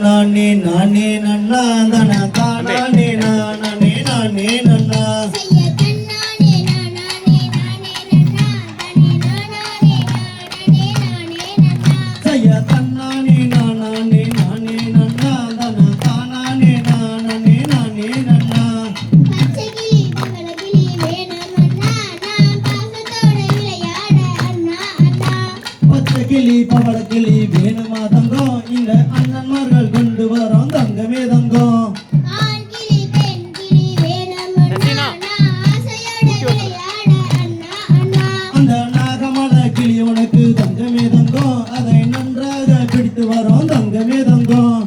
நானே நானே நன்னா தன தானே நானே நானே நன்னா செய்ய தன்னானே நானே நானே நன்னா தன தானே நானே நானே நன்னா பச்சை கிளி பவள கிளி வேணுமா தங்கம் இந்த அண்ணன்மார்கள் கொண்டு வரோம் தங்கமே தங்கம் அந்த நாகமலை கிளி உனக்கு தங்கமே தங்கம் அதை நன்றாக பிடித்து வரோம் தங்கமே தங்கம்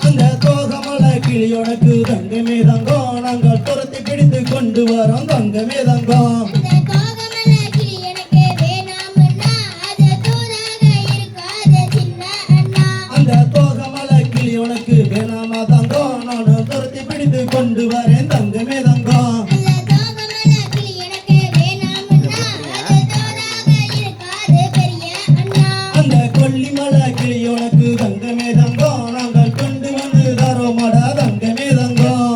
அந்த தோகமலை கிளி உனக்கு தங்கமே தங்கம் நாங்கள் துரத்தி பிடித்து கொண்டு வரோம் தங்கமே தங்கம் அந்த தோகமலை கிளி உனக்கு வேணாமா தங்கம் நான் துரத்தி பிடித்து கொண்டு வரேன் தங்கமே தங்கம் அந்த கொல்லிமலை கிளி உனக்கு தங்கமே தங்கம் நாங்கள் கொண்டு வந்து தரோமாடா தங்கமே தங்கம்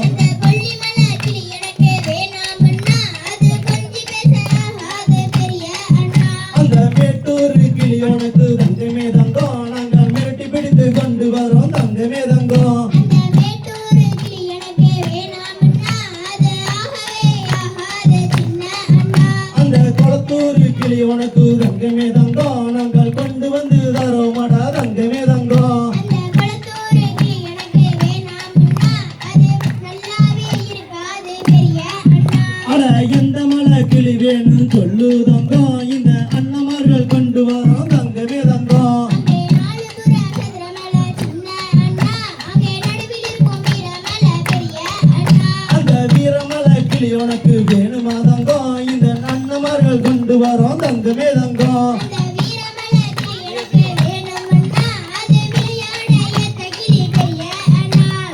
அந்த மேட்டூர் கிளி உனக்கு தங்கமே தங்கம் நாங்கள் மிரட்டி பிடித்து கொண்டு வரோம் தங்கமே தங்கம் அந்த கொளத்தூர் கிளி உனக்கு தங்கமே தங்கம் நாங்கள் கொண்டு வந்து தரோமாடா தங்கமே தங்கம் அட எந்த மலை கிளி வேணும் சொல்லு தங்கம் இந்த அண்ணமார்கள் கொண்டு வரோம் தங்கமே தங்கம் அந்த வீரமலை கிளி உனக்கு வேணுமா தங்கம் இந்த அண்ணமார்கள் கொண்டு வரோம் தங்கமே தங்கம்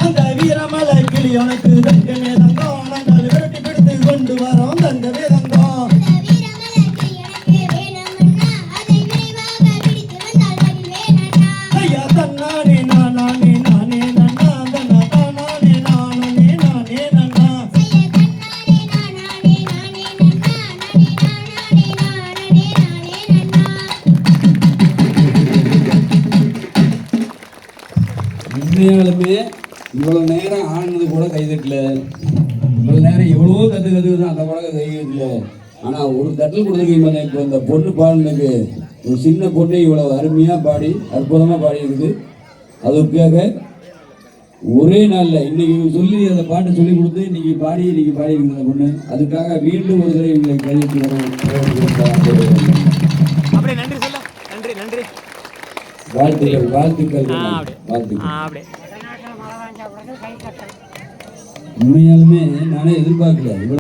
அந்த வீரமலை கிளி உனக்கு தங்கமே தங்கம் நாங்கள் விரட்டி பிடித்து கொண்டு வரோம் தங்கமே தங்கம் ஐயா தன்னானே நானே நானே நன்னா தன்னா தானே நானே நானே நன்னா உண்மையாலுமே இவ்வளோ நேரம் ஆனது கூட கைதட்டல, இவ்வளோ நேரம் எவ்வளவோ கற்றுக்கிறது அந்த கூட கைதட்டல. ஆனால் ஒரு தட்டல் கொடுத்துருக்கீங்க. இப்போ இந்த பொண்ணு பாடலுக்கு ஒரு சின்ன பொண்ணு இவ்வளோ அருமையாக பாடி அற்புதமாக பாடியிருக்குது. அதுக்காக ஒரே நாளில் இன்னைக்கு சொல்லி அந்த பாட்டை சொல்லி கொடுத்து இன்னைக்கு பாடியிருக்கு அந்த பொண்ணு. அதுக்காக மீண்டும் ஒரு தடவை எங்களை கைதட்டி வாழ்த்துக்கள் வாழ்த்துக்கள் வாழ்த்துக்கள். உண்மையாலுமே நானே எதிர்பார்க்கல.